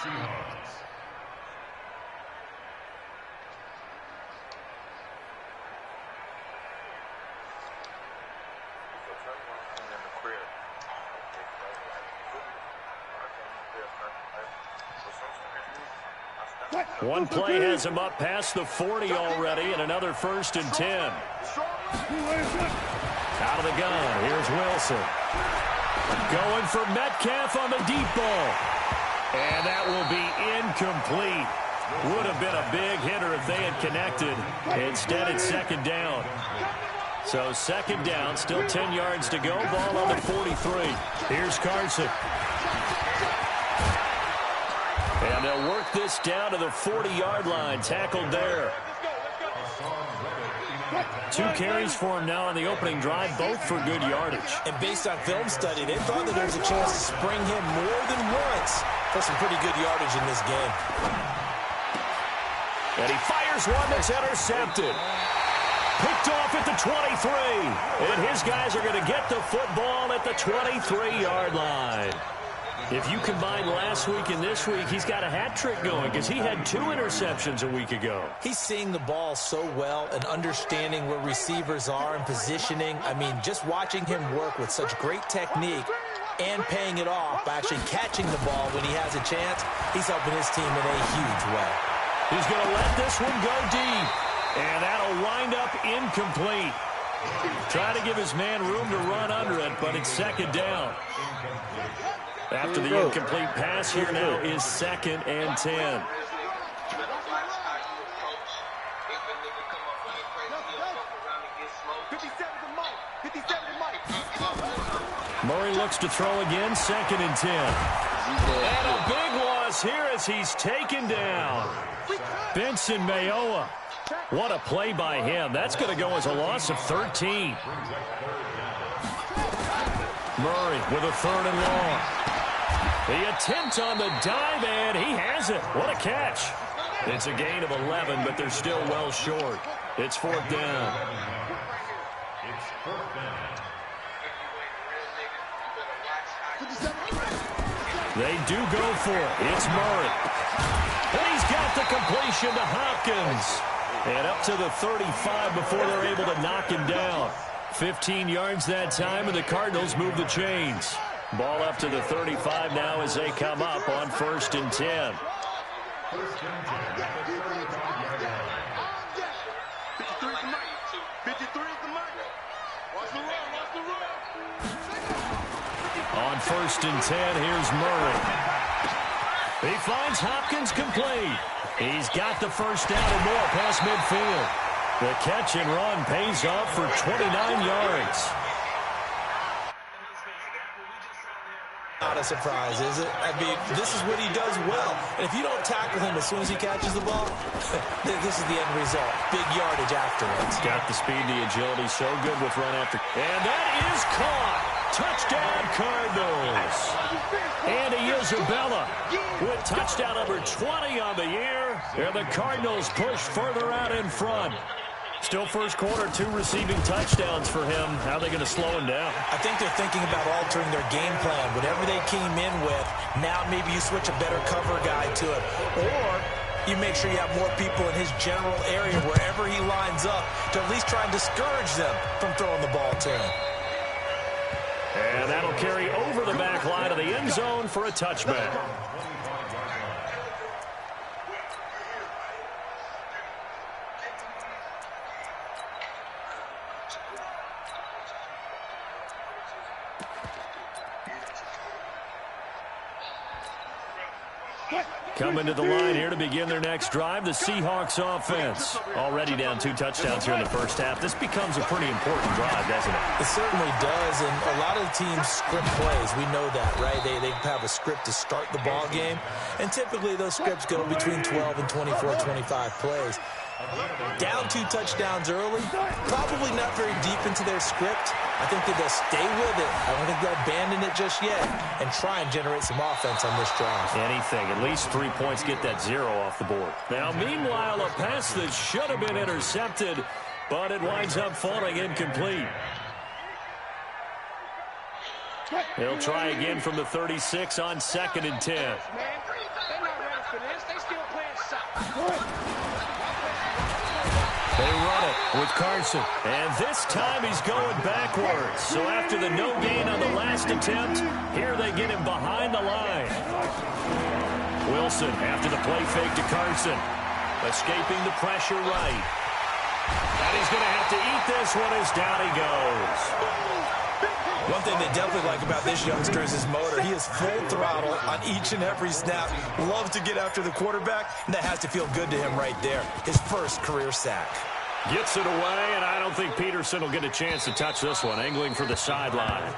Seahawks. One play has him up past the 40 already, and another 1st and 10. Out of the gun, here's Wilson. Going for Metcalf on the deep ball. And that will be incomplete. Would have been a big hitter if they had connected. Instead, it's 2nd down. So 2nd down, still 10 yards to go. Ball on the 43. Here's Carson. And they'll work this down to the 40-yard line. Tackled there. 2 carries for him now on the opening drive, both for good yardage. And based on film study, they thought that there was a chance to spring him more than once for some pretty good yardage in this game. And he fires one that's intercepted. Picked off at the 23. And his guys are going to get the football at the 23-yard line. If you combine last week and this week, he's got a hat trick going because he had 2 interceptions a week ago. He's seeing the ball so well and understanding where receivers are and positioning. I mean, just watching him work with such great technique and paying it off by actually catching the ball when he has a chance, he's helping his team in a huge way. He's going to let this one go deep, and that'll wind up incomplete. Try to give his man room to run under it, but it's 2nd down. After the incomplete pass, here now is 2nd and 10. Murray looks to throw again, 2nd and 10. And a big loss here as he's taken down. Benson Mayowa. What a play by him. That's going to go as a loss of 13. Murray with a 3rd and long. The attempt on the dive, and he has it. What a catch. It's a gain of 11, but they're still well short. It's 4th down. They do go for it. It's Murray. And he's got the completion to Hopkins. And up to the 35 before they're able to knock him down. 15 yards that time, and the Cardinals move the chains. Ball up to the 35 now as they come up on 1st and 10. On 1st and 10, here's Murray. He finds Hopkins complete. He's got the 1st down and more past midfield. The catch and run pays off for 29 yards. Not a surprise, is it? I mean, this is what he does well. And if you don't tackle him as soon as he catches the ball, this is the end result. Big yardage afterwards. Got the speed, the agility, so good with run after. And that is caught. Touchdown, Cardinals. Andy Isabella with touchdown number 20 on the year. And the Cardinals push further out in front. Still first quarter, 2 receiving touchdowns for him. How are they going to slow him down? I think they're thinking about altering their game plan. Whatever they came in with, now maybe you switch a better cover guy to it. Or you make sure you have more people in his general area wherever he lines up to at least try and discourage them from throwing the ball to him. And that'll carry over the back line of the end zone for a touchback. Coming to the line here to begin their next drive, the Seahawks offense. Already down 2 touchdowns here in the first half. This becomes a pretty important drive, doesn't it? It certainly does, and a lot of teams script plays. We know that, right? They have a script to start the ball game, and typically those scripts go between 12 and 24, 25 plays. Down 2 touchdowns early, probably not very deep into their script. I think that they'll stay with it. I don't think they'll abandon it just yet and try and generate some offense on this drive. Anything, at least 3 points, get that 0 off the board. Now, meanwhile, a pass that should have been intercepted, but it winds up falling incomplete. He'll try again from the 36 on 2nd and 10. They run it with Carson. And this time he's going backwards. So after the no gain on the last attempt, here they get him behind the line. Wilson after the play fake to Carson. Escaping the pressure right. And he's going to have to eat this one as down he goes. One thing they definitely like about this youngster is his motor. He is full throttle on each and every snap. Loves to get after the quarterback, and that has to feel good to him right there. His first career sack. Gets it away, and I don't think Peterson will get a chance to touch this one. Angling for the sideline.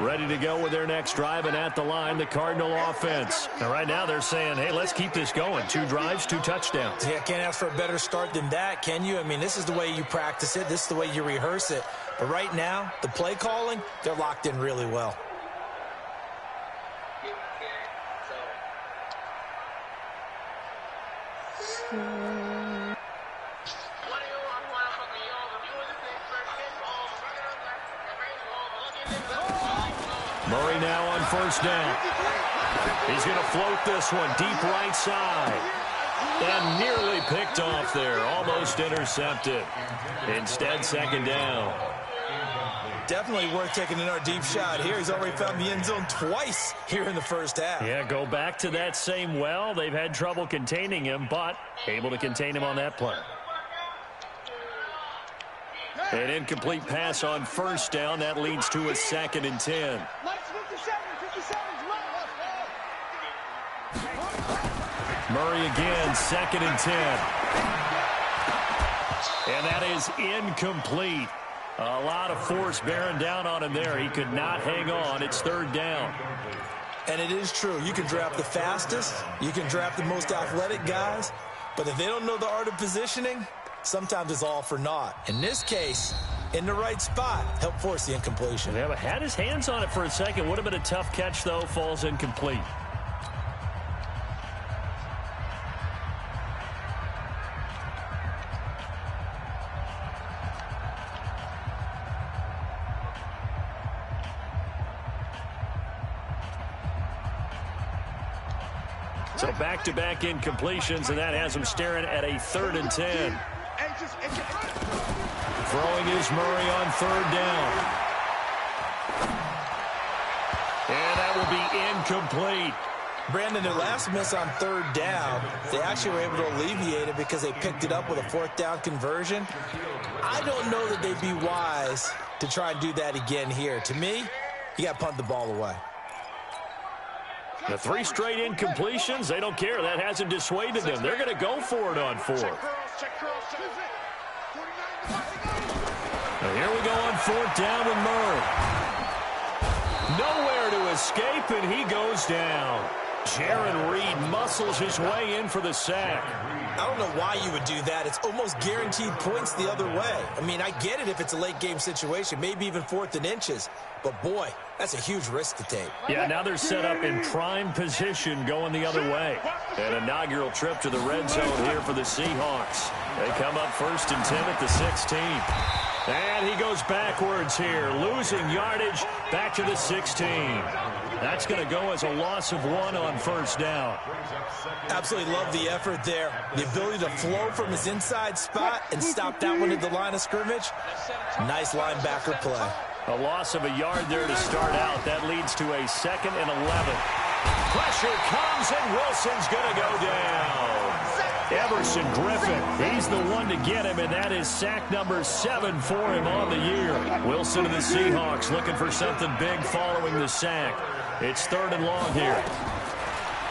Ready to go with their next drive, and at the line, the Cardinal offense. And right now they're saying, hey, let's keep this going. 2 drives, 2 touchdowns. Yeah, can't ask for a better start than that, can you? I mean, this is the way you practice it. This is the way you rehearse it. But right now, the play calling, they're locked in really well. Murray now on first down. He's going to float this one deep right side. And nearly picked off there. Almost intercepted. Instead, second down. Definitely worth taking another deep shot here. He's already found the end zone twice here in the first half. Yeah, go back to that same well. They've had trouble containing him, but able to contain him on that play. An incomplete pass on first down. That leads to a 2nd and 10. Murray again, 2nd and 10. And that is incomplete. A lot of force bearing down on him there. He could not hang on. It's 3rd down. And it is true. You can draft the fastest. You can draft the most athletic guys. But if they don't know the art of positioning, sometimes it's all for naught. In this case, in the right spot, help force the incompletion. Yeah, but had his hands on it for a second. Would have been a tough catch, though. Falls incomplete. So back-to-back incompletions, and that has him staring at a 3rd and 10. Throwing is Murray on 3rd down. And that will be incomplete. Brandon, their last miss on 3rd down, they actually were able to alleviate it because they picked it up with a 4th down conversion. I don't know that they'd be wise to try and do that again here. To me, you got to punt the ball away. The 3 straight incompletions, they don't care. That hasn't dissuaded them. They're going to go for it on 4th. Now here we go on 4th down with Murray. Nowhere to escape, and he goes down. Jaron Reed muscles his way in for the sack. I don't know why you would do that. It's almost guaranteed points the other way. I mean, I get it if it's a late game situation, maybe even 4th and inches. But, boy, that's a huge risk to take. Yeah, now they're set up in prime position going the other way. An inaugural trip to the red zone here for the Seahawks. They come up 1st and 10 at the 16. And he goes backwards here, losing yardage back to the 16. That's going to go as a loss of 1 on 1st down. Absolutely love the effort there. The ability to flow from his inside spot and stop that one at the line of scrimmage. Nice linebacker play. A loss of a yard there to start out. That leads to a 2nd and 11. Pressure comes, and Wilson's going to go down. Everson Griffin, he's the one to get him, and that is sack number 7 for him on the year. Wilson of the Seahawks looking for something big following the sack. It's 3rd and long here.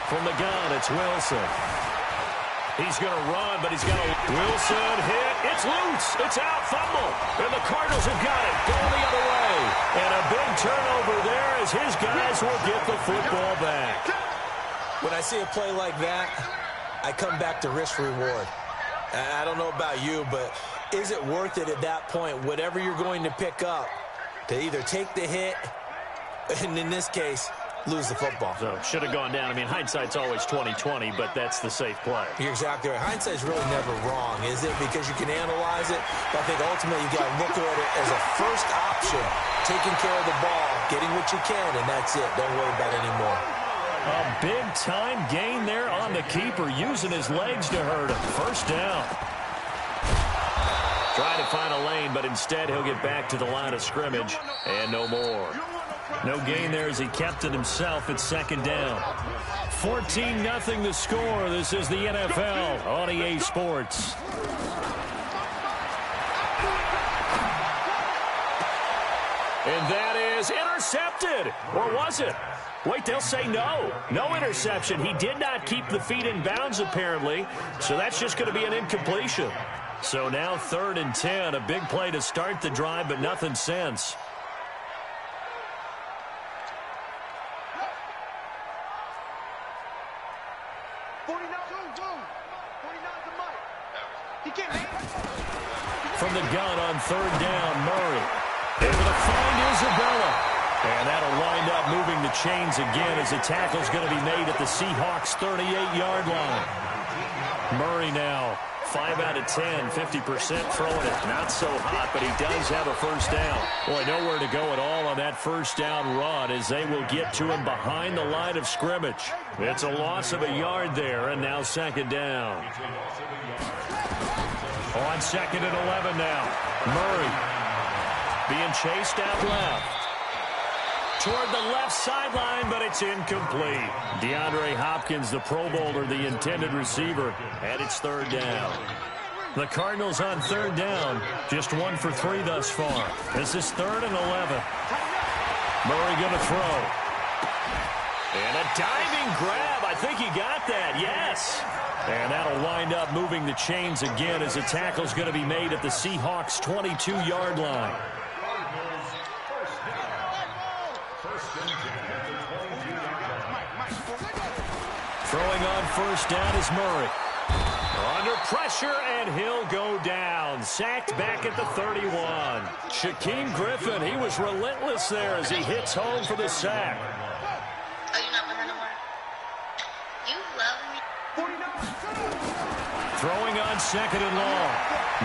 From the gun, it's Wilson. He's going to run, but he's got a Wilson hit. It's loose. It's out. Fumble. And the Cardinals have got it. Going the other way. And a big turnover there as his guys will get the football back. When I see a play like that, I come back to risk reward. I don't know about you, but is it worth it at that point, whatever you're going to pick up, to either take the hit, and in this case, lose the football? So should have gone down. I mean, hindsight's always 20/20, but that's the safe play. You're exactly right. Hindsight's really never wrong, is it? Because you can analyze it, but I think ultimately you got to look at it as a first option, taking care of the ball, getting what you can, and that's it. Don't worry about it anymore. A big-time gain there on the keeper, using his legs to hurt him. First down. Trying to find a lane, but instead he'll get back to the line of scrimmage, and no more. No gain there as he kept it himself at second down. 14-0 the score. This is the NFL on EA Sports. And that is intercepted. Or was it? Wait, they'll say no. No interception. He did not keep the feet in bounds, apparently. So that's just going to be an incompletion. So now 3rd and 10. A big play to start the drive, but nothing since. From the gun on 3rd down, Murray. Able to find Isabella. And that'll wind up moving the chains again as the tackle's going to be made at the Seahawks' 38-yard line. Murray now, 5 out of 10, 50% throwing it. Not so hot, but he does have a first down. Boy, nowhere to go at all on that first down run as they will get to him behind the line of scrimmage. It's a loss of a yard there, and now 2nd down. On 2nd and 11 now. Murray being chased out left. Toward the left sideline, but it's incomplete. DeAndre Hopkins, the Pro Bowler, the intended receiver, and it's 3rd down. The Cardinals on 3rd down, just 1 for 3 thus far. This is 3rd and 11. Murray going to throw. And a diving grab. I think he got that, yes. And that'll wind up moving the chains again as the tackle's going to be made at the Seahawks' 22-yard line. Throwing on 1st down is Murray. Under pressure, and he'll go down. Sacked back at the 31. Shaquem Griffin, he was relentless there as he hits home for the sack. Oh, you're not with her no more? You love me. Throwing on 2nd and long.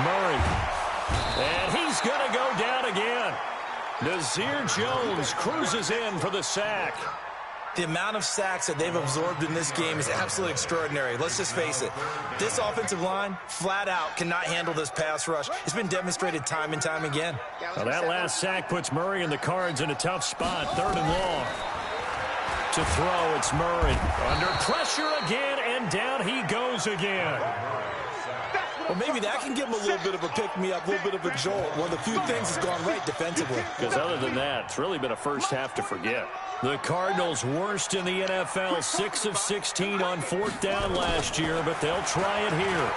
Murray. And he's going to go down again. Nazir Jones cruises in for the sack. The amount of sacks that they've absorbed in this game is absolutely extraordinary. Let's just face it. This offensive line, flat out, cannot handle this pass rush. It's been demonstrated time and time again. Well, that last sack puts Murray and the Cards in a tough spot. 3rd and long. To throw, it's Murray. Under pressure again, and down he goes again. Well, maybe that can give him a little bit of a pick-me-up, a little bit of a jolt. One of the few things has gone right defensively. Because other than that, it's really been a first half to forget. The Cardinals worst in the NFL, 6 of 16 on 4th down last year, but they'll try it here.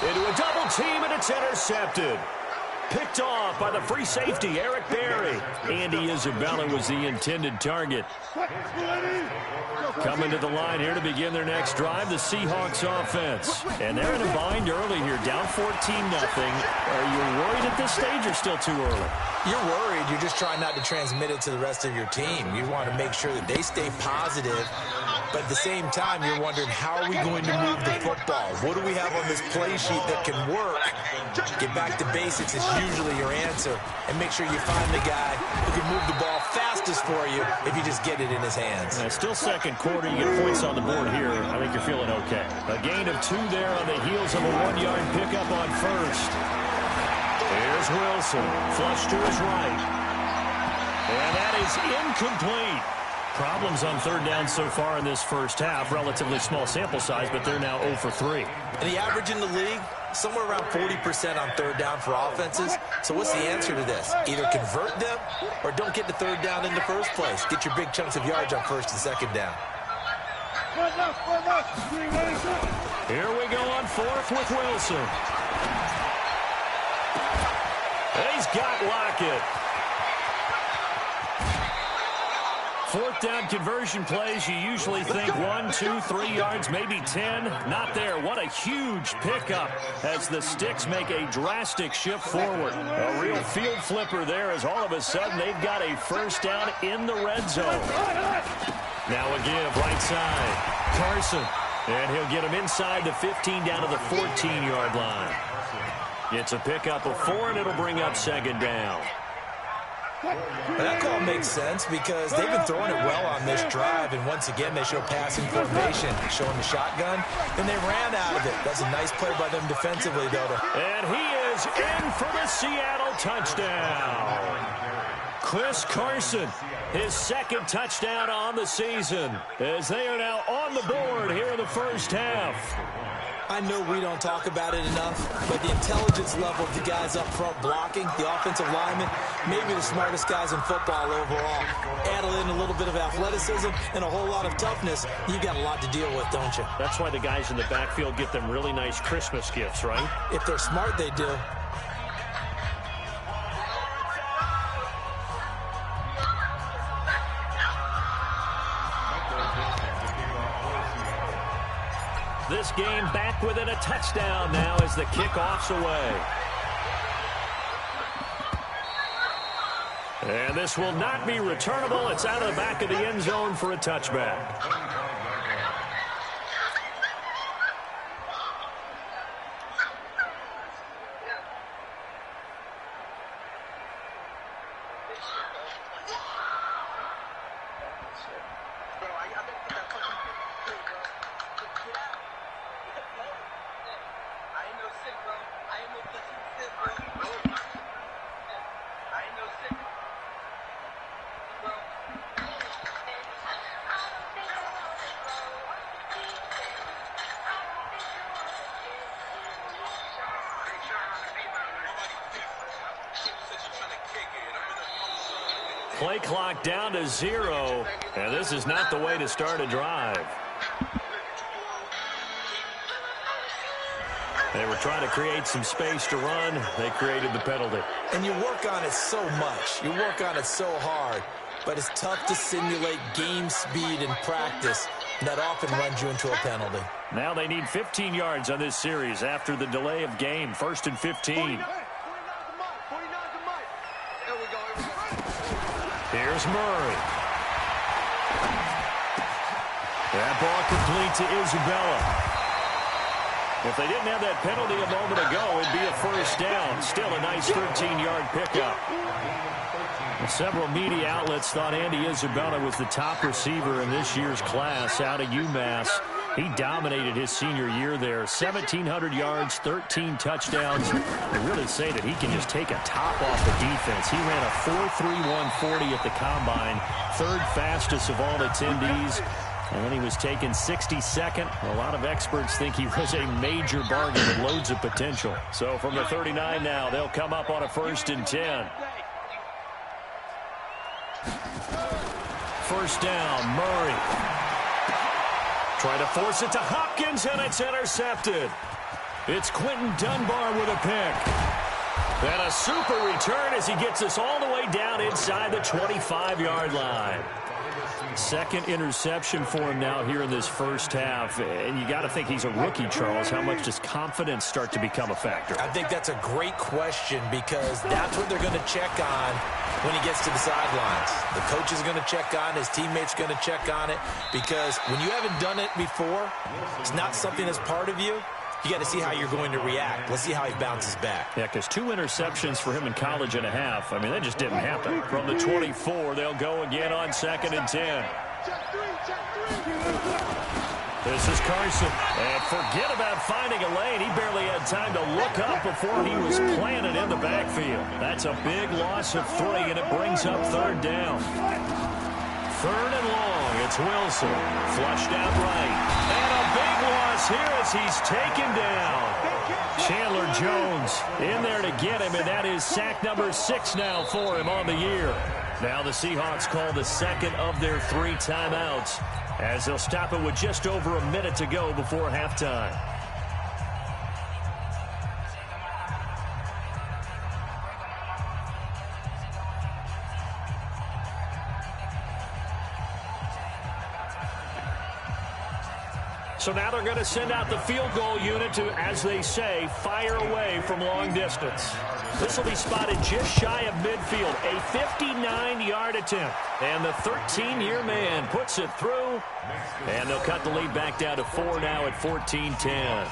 Into a double team, and it's intercepted. Picked off by the free safety, Eric Berry. Andy Isabella was the intended target. Coming to the line here to begin their next drive, the Seahawks offense. And they're in a bind early here, down 14-0. Are you worried at this stage or still too early? You're worried. You're just trying not to transmit it to the rest of your team. You want to make sure that they stay positive. But at the same time, you're wondering, how are we going to move the football? What do we have on this play sheet that can work? Get back to basics is usually your answer. And make sure you find the guy who can move the ball fastest for you if you just get it in his hands. Still 2nd quarter. You get points on the board here. I think you're feeling okay. A gain of 2 there on the heels of a 1-yard pickup on 1st. Here's Wilson. Flush to his right. And that is incomplete. Problems on 3rd down so far in this first half. Relatively small sample size, but they're now 0 for 3. And the average in the league, somewhere around 40% on 3rd down for offenses. So what's the answer to this? Either convert them or don't get the 3rd down in the first place. Get your big chunks of yards on 1st and 2nd down. Here we go on 4th with Wilson. He's got Lockett. 4th down conversion plays, you usually think 1, 2, 3 yards, maybe 10. Not there. What a huge pickup as the Sticks make a drastic shift forward. A real field flipper there as all of a sudden they've got a first down in the red zone. Now a give, right side. Carson. And he'll get him inside the 15 down to the 14-yard line. It's a pickup of 4, and it'll bring up 2nd down. That call makes sense because they've been throwing it well on this drive, and once again, they show passing formation, showing the shotgun, and they ran out of it. That's a nice play by them defensively, though. And he is in for the Seattle touchdown. Chris Carson, his second touchdown on the season, as they are now on the board here in the first half. I know we don't talk about it enough, but the intelligence level of the guys up front blocking, the offensive linemen, maybe the smartest guys in football overall. Add in a little bit of athleticism and a whole lot of toughness, you got a lot to deal with, don't you? That's why the guys in the backfield get them really nice Christmas gifts, right? If they're smart, they do. This game back within a touchdown now as the kickoff's away. And this will not be returnable. It's out of the back of the end zone for a touchback. Play clock down to 0, and this is not the way to start a drive. They were trying to create some space to run. They created the penalty. And you work on it so much. You work on it so hard. But it's tough to simulate game speed in practice. And that often runs you into a penalty. Now they need 15 yards on this series after the delay of game. 1st and 15. Here's Murray. That ball complete to Isabella. If they didn't have that penalty a moment ago, it'd be a first down. Still a nice 13-yard pickup. Several media outlets thought Andy Isabella was the top receiver in this year's class out of UMass. He dominated his senior year there. 1,700 yards, 13 touchdowns. They really say that he can just take a top off the defense. He ran a 4.31 40 at the combine, third fastest of all attendees. And then he was taken 62nd. A lot of experts think he was a major bargain with loads of potential. So from the 39 now, they'll come up on a 1st and 10. First down, Murray. Try to force it to Hopkins, and it's intercepted. It's Quentin Dunbar with a pick. And a super return as he gets us all the way down inside the 25-yard line. Second interception for him now here in this first half. And you got to think he's a rookie, Charles. How much does confidence start to become a factor? I think that's a great question because that's what they're going to check on when he gets to the sidelines. The coach is going to check on, his teammates going to check on it, because when you haven't done it before, it's not something that's part of you. You got to see how you're going to react. Let's see how he bounces back. Yeah, because 2 interceptions for him in college and a half. I mean, that just didn't happen. From the 24, they'll go again on 2nd and 10. This is Carson. And forget about finding a lane. He barely had time to look up before he was planted in the backfield. That's a big loss of 3, and it brings up 3rd down. 3rd and long. It's Wilson. Flushed out right. And a big loss here as he's taken down. Chandler Jones in there to get him, and that is sack number 6 now for him on the year. Now the Seahawks call the second of their 3 timeouts as they'll stop it with just over a minute to go before halftime. So now they're going to send out the field goal unit to, as they say, fire away from long distance. This will be spotted just shy of midfield, a 59-yard attempt. And the 13-year man puts it through, and they'll cut the lead back down to 4 now at 14-10.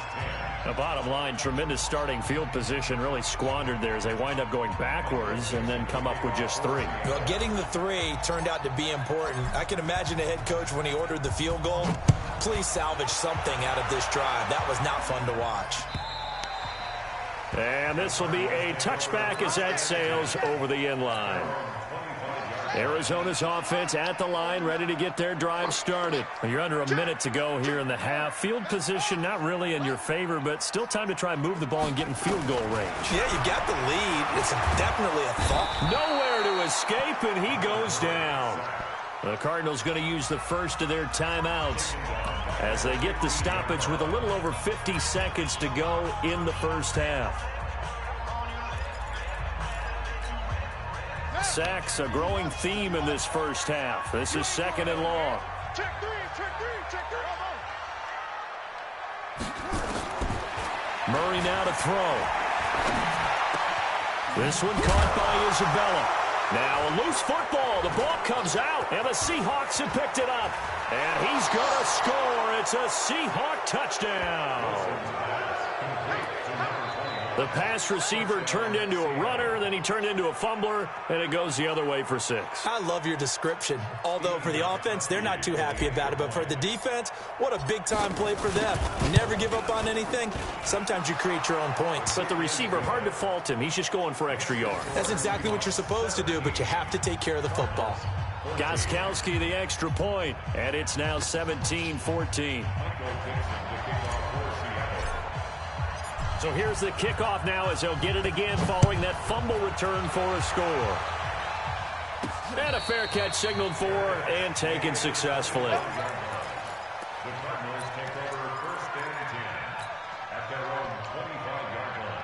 The bottom line, tremendous starting field position, really squandered there as they wind up going backwards and then come up with just 3. Well, getting the 3 turned out to be important. I can imagine a head coach when he ordered the field goal. Please salvage something out of this drive. That was not fun to watch. And this will be a touchback as that sails over the end line. Arizona's offense at the line, ready to get their drive started. You're under a minute to go here in the half. Field position not really in your favor, but still time to try and move the ball and get in field goal range. Yeah, you got the lead. It's definitely a thought. Nowhere to escape, and he goes down. The Cardinals going to use the first of their timeouts as they get the stoppage with a little over 50 seconds to go in the first half. Sacks, a growing theme in this first half. This is 2nd and long. Check three. Murray now to throw. This one caught by Isabella. Now a loose football. The ball comes out, and the Seahawks have picked it up. And he's going to score. It's a Seahawk touchdown. The pass receiver turned into a runner, then he turned into a fumbler, and it goes the other way for 6. I love your description. Although for the offense, they're not too happy about it. But for the defense, what a big-time play for them. Never give up on anything. Sometimes you create your own points. But the receiver, hard to fault him. He's just going for extra yards. That's exactly what you're supposed to do, but you have to take care of the football. Gostkowski the extra point, and it's now 17-14. So here's the kickoff now as they'll get it again following that fumble return for a score. And a fair catch signaled for and taken successfully. The Cardinals take over 1st and 10 at their own 25-yard line.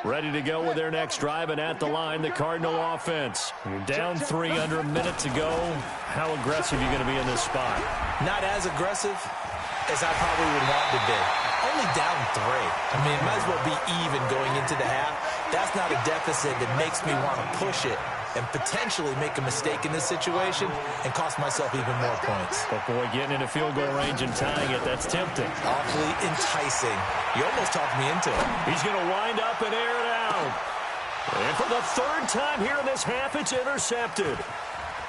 Ready to go with their next drive, and at the line, the Cardinal offense. You're down 3, under a minute to go. How aggressive are you going to be in this spot? Not as aggressive as I probably would want to be. Only down 3. I mean, it might as well be even going into the half. That's not a deficit that makes me want to push it and potentially make a mistake in this situation and cost myself even more points. But, boy, getting into field goal range and tying it, that's tempting. Awfully enticing. You almost talked me into it. He's going to wind up and air it out. And for the 3rd time here in this half, it's intercepted.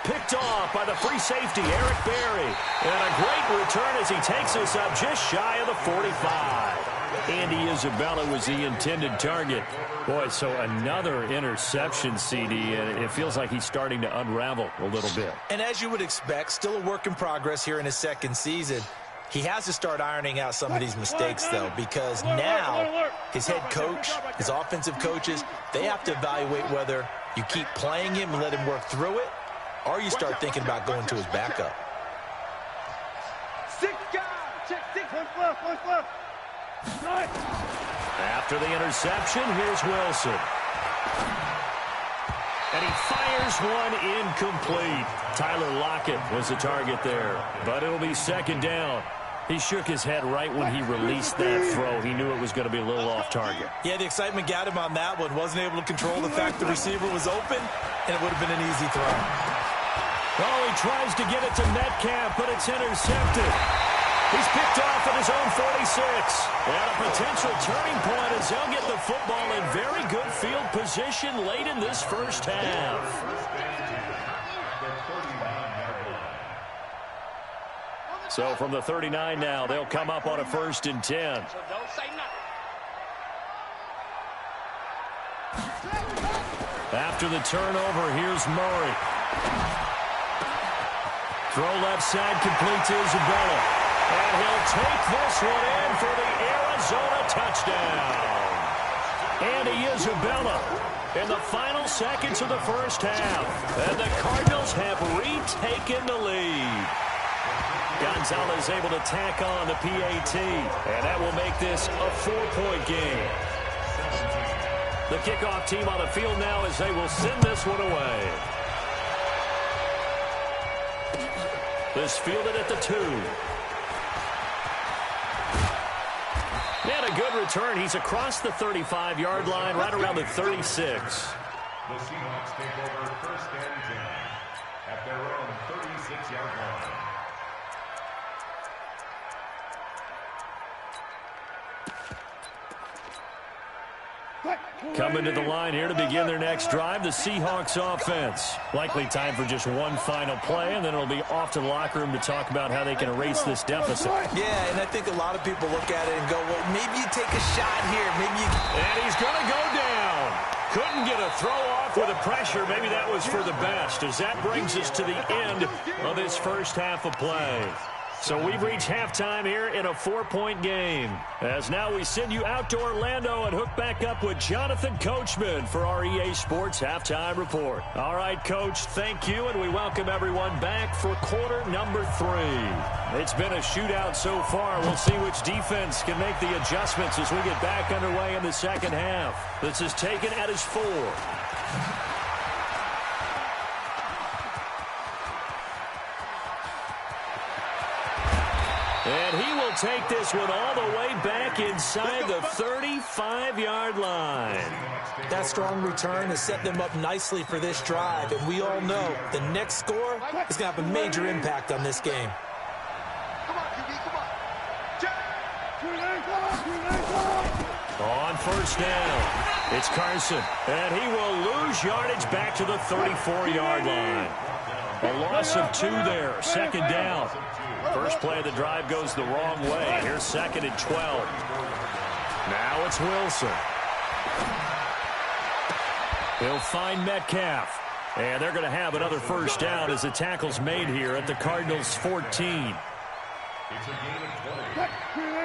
Picked off by the free safety, Eric Berry. And a great return as he takes us up just shy of the 45. Andy Isabella was the intended target. Boy, so another interception, CD, and it feels like he's starting to unravel a little bit. And as you would expect, still a work in progress here in his 2nd season. He has to start ironing out some of these mistakes, though, because now his head coach, his offensive coaches, they have to evaluate whether you keep playing him and let him work through it, or you start thinking about going to his backup. 6 guys. Check 6. 1 left. After the interception, here's Wilson. And he fires one incomplete. Tyler Lockett was the target there, but it'll be 2nd down. He shook his head right when he released that throw. He knew it was going to be a little off target. Yeah, the excitement got him on that one. Wasn't able to control the fact the receiver was open, and it would have been an easy throw. Oh, he tries to get it to Metcalf, but it's intercepted. He's picked off at his own 46. And a potential turning point as they'll get the football in very good field position late in this first half. So from the 39 now, they'll come up on a 1st and 10. After the turnover, here's Murray. Throw left side, complete to Isabella. And he'll take this one in for the Arizona touchdown. Andy Isabella in the final seconds of the first half. And the Cardinals have retaken the lead. Gonzalez able to tack on the PAT. And that will make this a 4-point game. The kickoff team on the field now as they will send this one away. This fielded at the 2. And a good return. He's across the 35-yard line, right around the 36. The Seahawks take over first and 10 at their own 36-yard line. Coming to the line here to begin their next drive, the Seahawks offense. Likely time for just one final play, and then it'll be off to the locker room to talk about how they can erase this deficit. Yeah, and I think a lot of people look at it and go, well, maybe you take a shot here. Maybe you... And he's going to go down. Couldn't get a throw off with the pressure. Maybe that was for the best, as that brings us to the end of this first half of play. So we've reached halftime here in a 4-point game. As now we send you out to Orlando and hook back up with Jonathan Coachman for our EA Sports Halftime Report. All right, Coach, thank you, and we welcome everyone back for quarter number 3. It's been a shootout so far. We'll see which defense can make the adjustments as we get back underway in the second half. This is taken at his 4. And he will take this one all the way back inside the 35-yard line. That strong return has set them up nicely for this drive, and we all know the next score is going to have a major impact on this game. On first down, it's Carson, and he will lose yardage back to the 34-yard line. A loss of 2 there, second down. First play of the drive goes the wrong way. Here's second and 12. Now it's Wilson. He'll find Metcalf. And they're going to have another first down as the tackle's made here at the Cardinals' 14.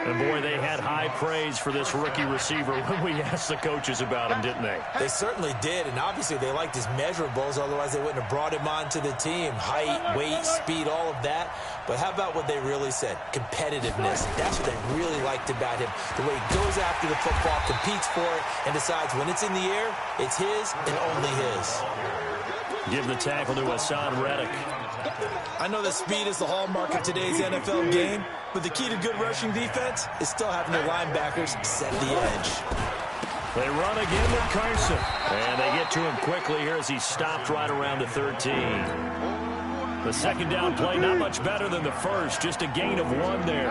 And, boy, they had high praise for this rookie receiver when we asked the coaches about him, didn't they? They certainly did, and obviously they liked his measurables, otherwise they wouldn't have brought him onto the team. Height, weight, speed, all of that. But how about what they really said? Competitiveness. That's what they really liked about him. The way he goes after the football, competes for it, and decides when it's in the air, it's his and only his. Give the tackle to Hassan Reddick. I know that speed is the hallmark of today's NFL game, but the key to good rushing defense is still having their linebackers set the edge. They run again with Carson, and they get to him quickly here as he's stopped right around the 13. The second down play, not much better than the first, just a gain of 1 there.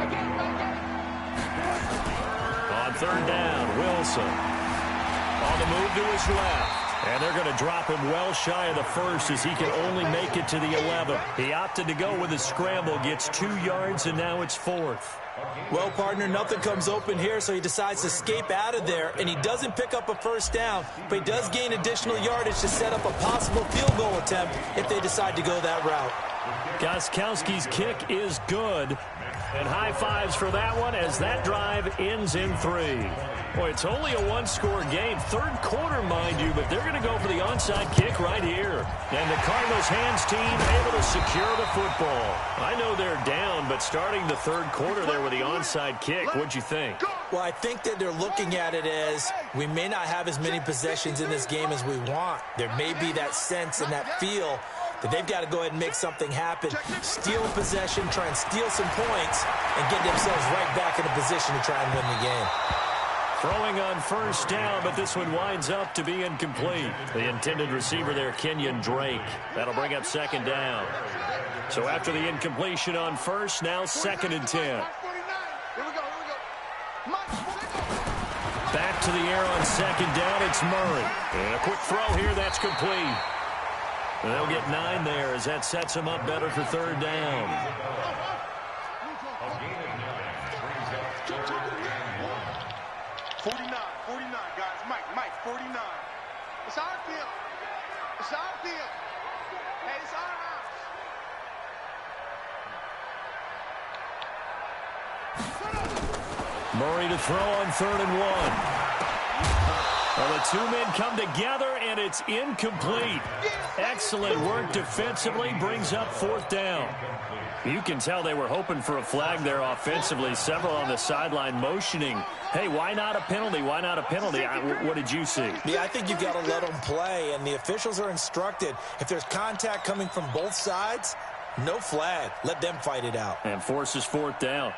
On third down, Wilson. On the move to his left. And they're going to drop him well shy of the first as he can only make it to the 11. He opted to go with a scramble, gets 2 yards, and now it's 4th. Well, partner, nothing comes open here, so he decides to escape out of there, and he doesn't pick up a first down, but he does gain additional yardage to set up a possible field goal attempt if they decide to go that route. Gostkowski's kick is good, and high fives for that one as that drive ends in 3. Boy, it's only a 1-score game. Third quarter, mind you, but they're going to go for the onside kick right here. And the Cardinals hands team able to secure the football. I know they're down, but starting the third quarter there with the onside kick, what'd you think? Well, I think that they're looking at it as we may not have as many possessions in this game as we want. There may be that sense and that feel that they've got to go ahead and make something happen, steal a possession, try and steal some points, and get themselves right back in a position to try and win the game. Throwing on first down, but this one winds up to be incomplete. The intended receiver there, Kenyon Drake. That'll bring up second down. So after the incompletion on first, now second and 10. Back to the air on second down, it's Murray. And a quick throw here, that's complete. And they'll get 9 there as that sets them up better for third down. 49, guys. Mike, 49. It's our field. It's our field. Hey, it's our house. Murray to throw on third and 1. Well, the 2 men come together, and it's incomplete. Excellent work defensively, brings up fourth down. You can tell they were hoping for a flag there offensively. Several on the sideline motioning, hey, why not a penalty? Why not a penalty? What did you see? Yeah, I think you've got to let them play, and the officials are instructed. If there's contact coming from both sides, no flag. Let them fight it out. And forces fourth down.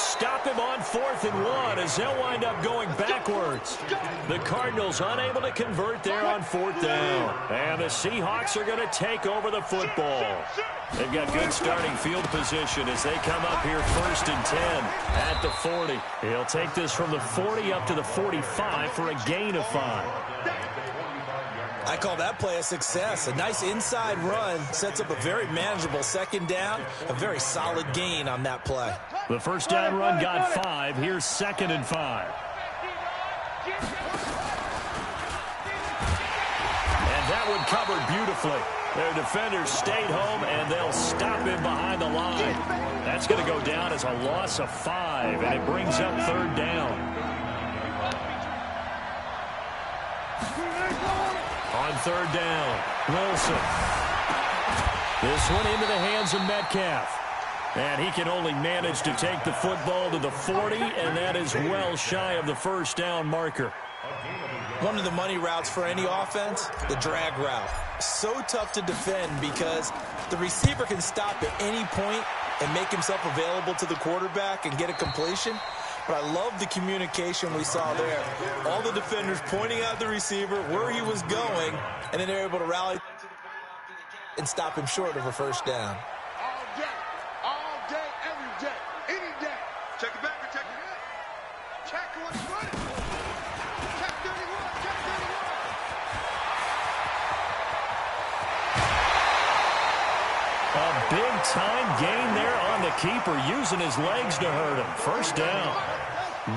stop him on 4th and 1 as they'll wind up going backwards. The Cardinals unable to convert there on 4th down. And the Seahawks are going to take over the football. They've got good starting field position as they come up here 1st and 10 at the 40. He'll take this from the 40 up to the 45 for a gain of 5. I call that play a success. A nice inside run sets up a very manageable 2nd down. A very solid gain on that play. The 1st down run got 5. Here's 2nd and 5. And that one covered beautifully. Their defenders stayed home, and they'll stop him behind the line. That's going to go down as a loss of 5, and it brings up 3rd down. On 3rd down, Wilson. This one into the hands of Metcalf. And he can only manage to take the football to the 40, and that is well shy of the 1st down marker. One of the money routes for any offense, the drag route. So tough to defend because the receiver can stop at any point and make himself available to the quarterback and get a completion. But I love the communication we saw there. All the defenders pointing out the receiver, where he was going, and then they're able to rally and stop him short of a 1st down. All day, every day, any day. Check it back or check it in. Check what's running. Check 31, check 31. A big-time gain there on the keeper, using his legs to hurt him. 1st down.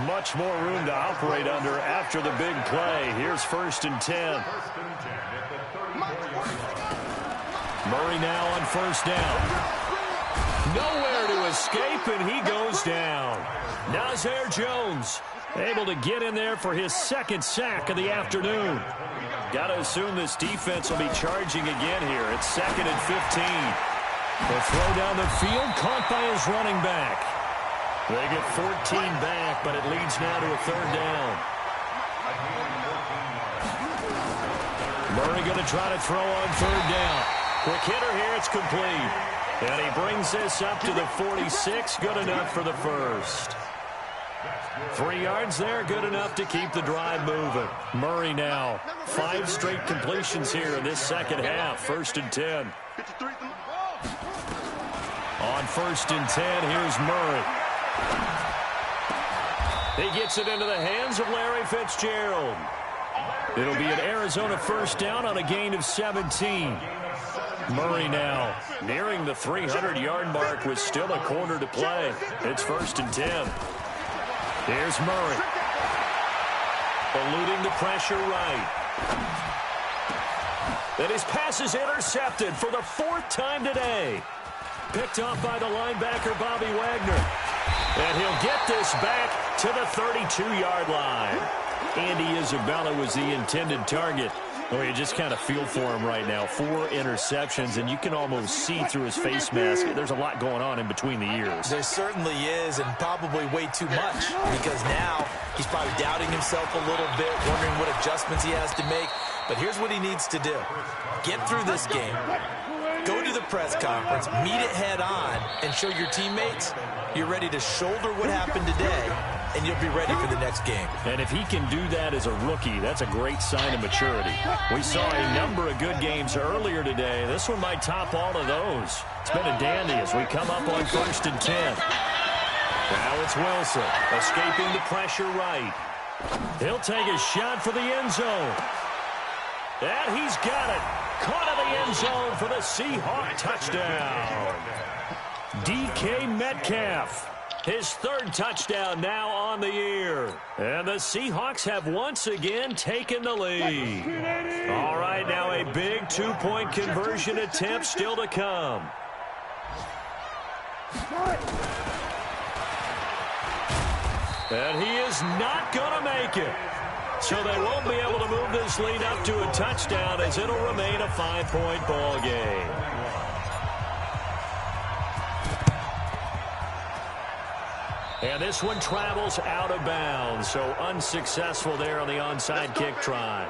Much more room to operate under after the big play. Here's 1st and 10. Murray now on 1st down. Nowhere to escape, and he goes down. Nazir Jones able to get in there for his 2nd sack of the afternoon. Got to assume this defense will be charging again here. It's 2nd and 15. The throw down the field, caught by his running back. They get 14 back, but it leads now to a 3rd down. Murray going to try to throw on 3rd down. Quick hitter here, it's complete. And he brings this up to the 46, good enough for the 1st. 3 yards there, good enough to keep the drive moving. Murray now, 5 straight completions here in this 2nd half, 1st and 10. On 1st and 10, here's Murray. He gets it into the hands of Larry Fitzgerald. It'll be an Arizona 1st down on a gain of 17. Murray now nearing the 300-yard mark with still a quarter to play. It's 1st and 10. Here's Murray. Eluding the pressure right. Then his pass is intercepted for the 4th time today. Picked off by the linebacker, Bobby Wagner. And he'll get this back to the 32-yard line. Andy Isabella was the intended target. Oh, you just kind of feel for him right now. 4 interceptions, and you can almost see through his face mask. There's a lot going on in between the ears. There certainly is, and probably way too much, because now he's probably doubting himself a little bit, wondering what adjustments he has to make. But here's what he needs to do. Get through this game. Go to the press conference, meet it head on, and show your teammates you're ready to shoulder what happened today, and you'll be ready for the next game. And if he can do that as a rookie, that's a great sign of maturity. We saw a number of good games earlier today. This one might top all of those. It's been a dandy as we come up on 1st and 10. Now it's Wilson, escaping the pressure right. He'll take a shot for the end zone. And he's got it. Caught in the end zone for the Seahawk touchdown. DK Metcalf, his 3rd touchdown now on the year. And the Seahawks have once again taken the lead. All right, now a big 2-point conversion attempt still to come. And he is not going to make it. So they won't be able to move this lead up to a touchdown as it'll remain a 5-point ball game. And this one travels out of bounds, so unsuccessful there on the onside kick try.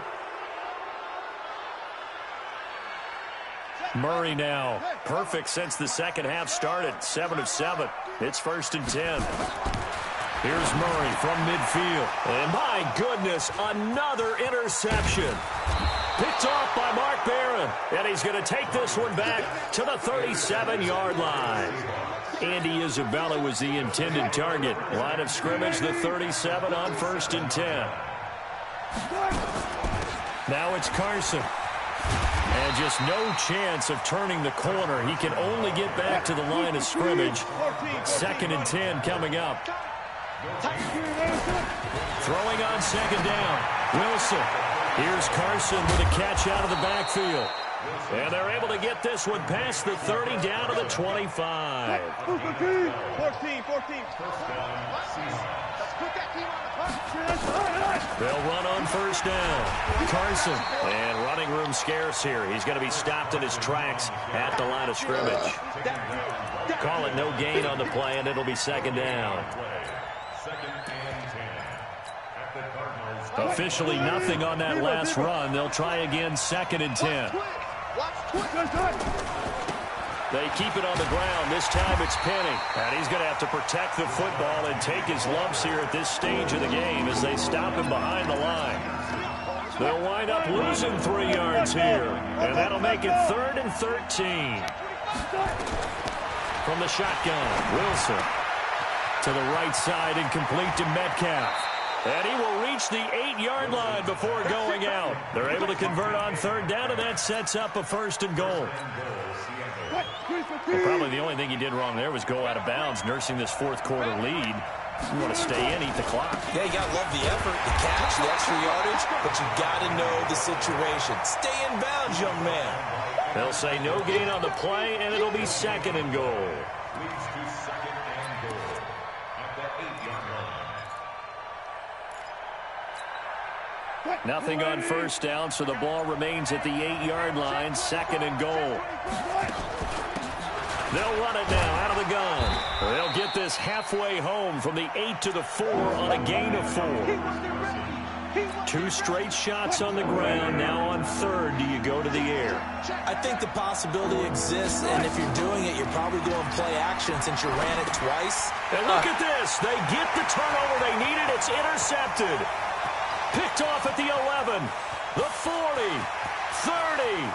Murray now, perfect since the 2nd half started, 7 of 7. It's 1st and 10. Here's Murray from midfield. And my goodness, another interception. Picked off by Mark Barron. And he's going to take this one back to the 37-yard line. Andy Isabella was the intended target. Line of scrimmage, the 37 on 1st and 10. Now it's Carson. And just no chance of turning the corner. He can only get back to the line of scrimmage. 2nd and 10 coming up. Throwing on 2nd down. Wilson. Here's Carson with a catch out of the backfield. And they're able to get this one past the 30 down to the 25. 14. They'll run on 1st down. Carson. And running room scarce here. He's going to be stopped in his tracks at the line of scrimmage. Call it no gain on the play, and it'll be 2nd down. Officially nothing on that last run. They'll try again 2nd and 10. They keep it on the ground. This time it's Penny. And he's going to have to protect the football and take his lumps here at this stage of the game as they stop him behind the line. They'll wind up losing 3 yards here. And that'll make it 3rd and 13. From the shotgun, Wilson. To the right side and complete to Metcalf. And he will reach the 8-yard line before going out. They're able to convert on 3rd down, and that sets up a 1st and goal. Well, probably the only thing he did wrong there was go out of bounds, nursing this 4th quarter lead. You want to stay in, eat the clock. Yeah, you got to love the effort, the catch, the extra yardage, but you got to know the situation. Stay in bounds, young man. They'll say no gain on the play, and it'll be 2nd and goal. Nothing on 1st down, so the ball remains at the 8-yard line, 2nd and goal. They'll run it now out of the gun. They'll get this halfway home from the 8 to the 4 on a gain of 4. 2 straight shots on the ground. Now on 3rd, do you go to the air? I think the possibility exists, and if you're doing it, you're probably going play action since you ran it twice. And look at this. They get the turnover they needed. It's intercepted. Picked off at the 11, the 40, 30,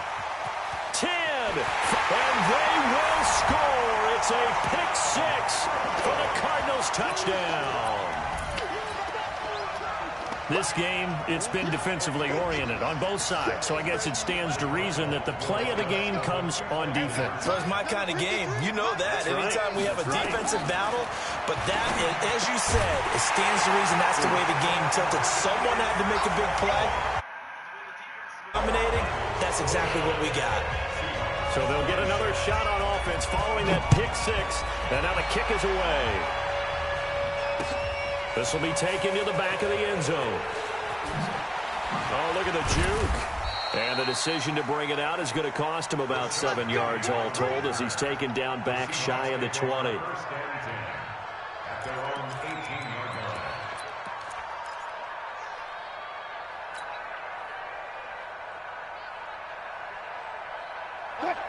10, and they will score. It's a pick 6 for the Cardinals touchdown. This game, it's been defensively oriented on both sides, so I guess it stands to reason that the play of the game comes on defense. So it's my kind of game. You know that. Anytime we have a defensive battle, but that, as you said, it stands to reason that's the way the game tilted. Someone had to make a big play. Dominating, that's exactly what we got. So they'll get another shot on offense following that pick 6, and now the kick is away. This will be taken to the back of the end zone. Oh, look at the juke. And the decision to bring it out is going to cost him about 7 yards all told as he's taken down back shy of the 20.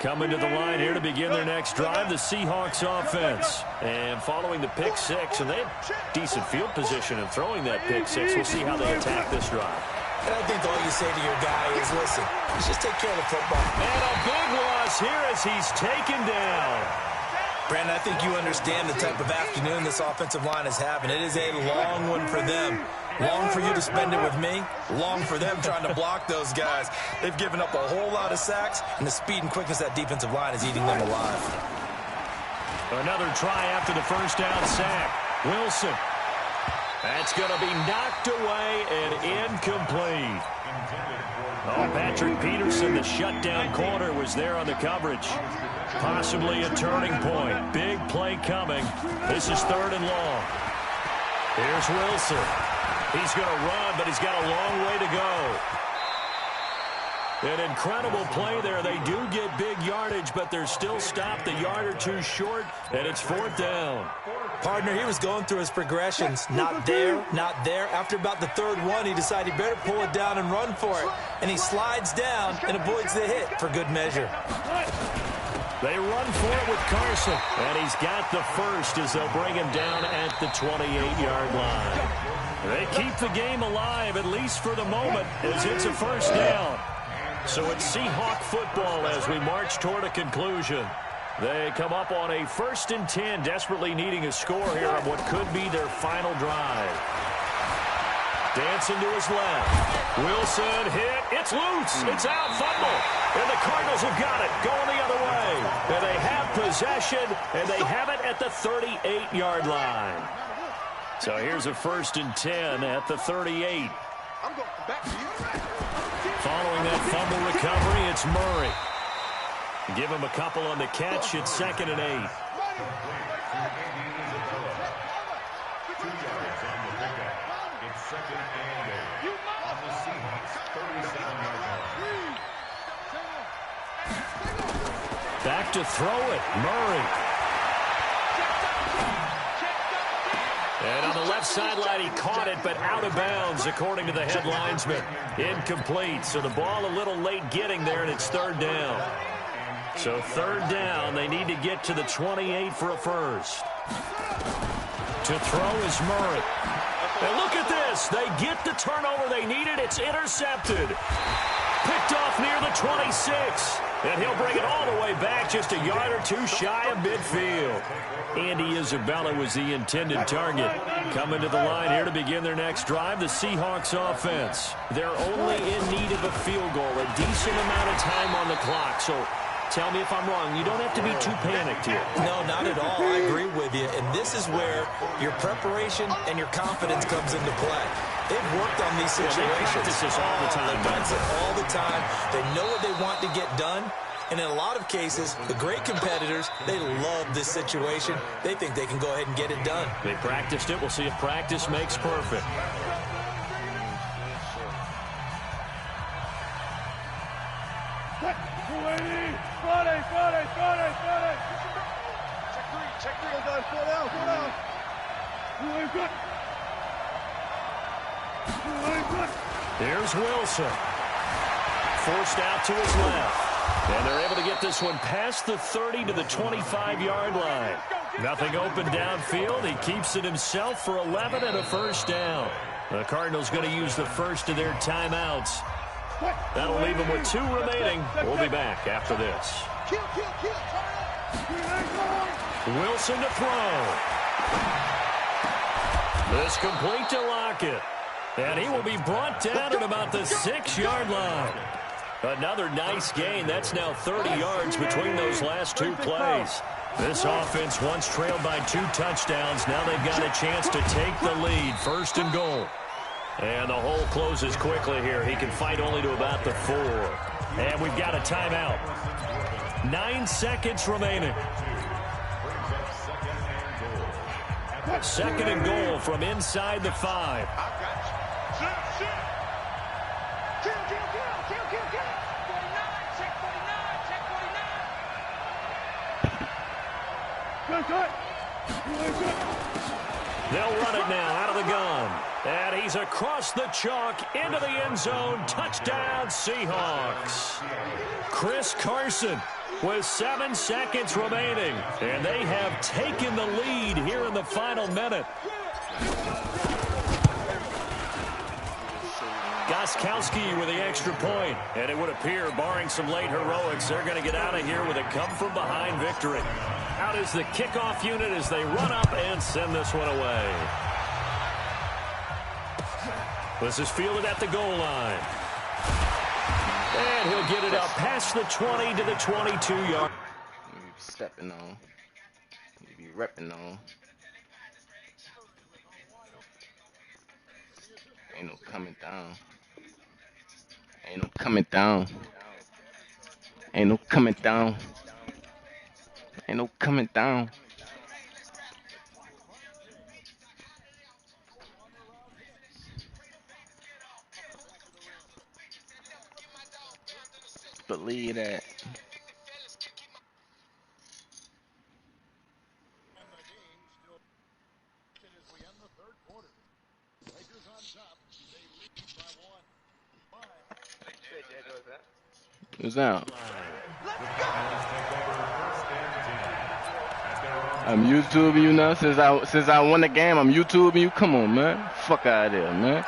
Coming to the line here to begin their next drive, the Seahawks offense. And following the pick 6, and they have decent field position in throwing that pick 6. We'll see how they attack this drive. And I think all you say to your guy is, listen, let's just take care of the football. And a big loss here as he's taken down. Brandon, I think you understand the type of afternoon this offensive line is having. It is a long one for them. Long for you to spend it with me. Long for them trying to block those guys. They've given up a whole lot of sacks, and the speed and quickness of that defensive line is eating them alive. Another try after the 1st down sack. Wilson. That's going to be knocked away and incomplete. Oh, Patrick Peterson, the shutdown corner, was there on the coverage. Possibly a turning point. Big play coming. This is 3rd and long. Here's Wilson. He's going to run, but he's got a long way to go. An incredible play there. They do get big yardage, but they're still stopped a yard or two short, and it's 4th down. Partner, he was going through his progressions. Not there, not there. After about the 3rd one, he decided he better pull it down and run for it. And he slides down and avoids the hit for good measure. They run for it with Carson, and he's got the first as they'll bring him down at the 28-yard line. They keep the game alive, at least for the moment, as it's a first down. So it's Seahawk football as we march toward a conclusion. They come up on a 1st and 10, desperately needing a score here on what could be their final drive. Dancing to his left. Wilson hit. It's loose. It's out. Fumble. And the Cardinals have got it. Going the other way. And they have possession, and they have it at the 38-yard line. So here's a 1st and 10 at the 38. Following that fumble recovery, it's Murray. Give him a couple on the catch. It's 2nd and 8. Back to throw it, Murray. And on the left sideline, he caught it, but out of bounds, according to the head linesman. Incomplete, so the ball a little late getting there, and it's 3rd down. So 3rd down, they need to get to the 28 for a first. To throw is Murray. And look at this. They get the turnover they needed. It's intercepted. Picked off near the 26. And he'll bring it all the way back just a yard or two shy of midfield. Andy Isabella was the intended target. Coming to the line here to begin their next drive, the Seahawks offense. They're only in need of a field goal, a decent amount of time on the clock. So tell me if I'm wrong. You don't have to be too panicked here. No, not at all. I agree with you. And this is where your preparation and your confidence comes into play. They've worked on these situations. They practice this all the time. They practice it all the time. They know what they want to get done. And in a lot of cases, the great competitors, they love this situation. They think they can go ahead and get it done. They practiced it. We'll see if practice makes perfect. Check three, guys. Slow down. Here's Wilson. Forced out to his left. And they're able to get this one past the 30 to the 25-yard line. Nothing open downfield. He keeps it himself for 11 and a first down. The Cardinals going to use the first of their timeouts. That'll leave them with 2 remaining. We'll be back after this. Wilson to throw. This complete to Lockett. And he will be brought down at about the 6-yard line. Another nice gain. That's now 30 yards between those last 2 plays. This offense once trailed by 2 touchdowns. Now they've got a chance to take the lead. 1st and goal. And the hole closes quickly here. He can fight only to about the 4. And we've got a timeout. 9 seconds remaining. 2nd and goal from inside the 5. They'll run it now out of the gun. And he's across the chalk into the end zone. Touchdown, Seahawks. Chris Carson with 7 seconds remaining. And they have taken the lead here in the final minute. Gostkowski with the extra point. And it would appear, barring some late heroics, they're going to get out of here with a come-from-behind victory. Out is the kickoff unit as they run up and send this one away. This is fielded at the goal line. And he'll get it up past the 20 to the 22-yard. You be stepping on. You be repping on. Ain't no coming down. Ain't no coming down. Ain't no coming down. Ain't no coming down. Believe that. Who's out? I'm YouTubing you now since I won the game. I'm YouTubing you. Come on, man. Fuck out of there, man.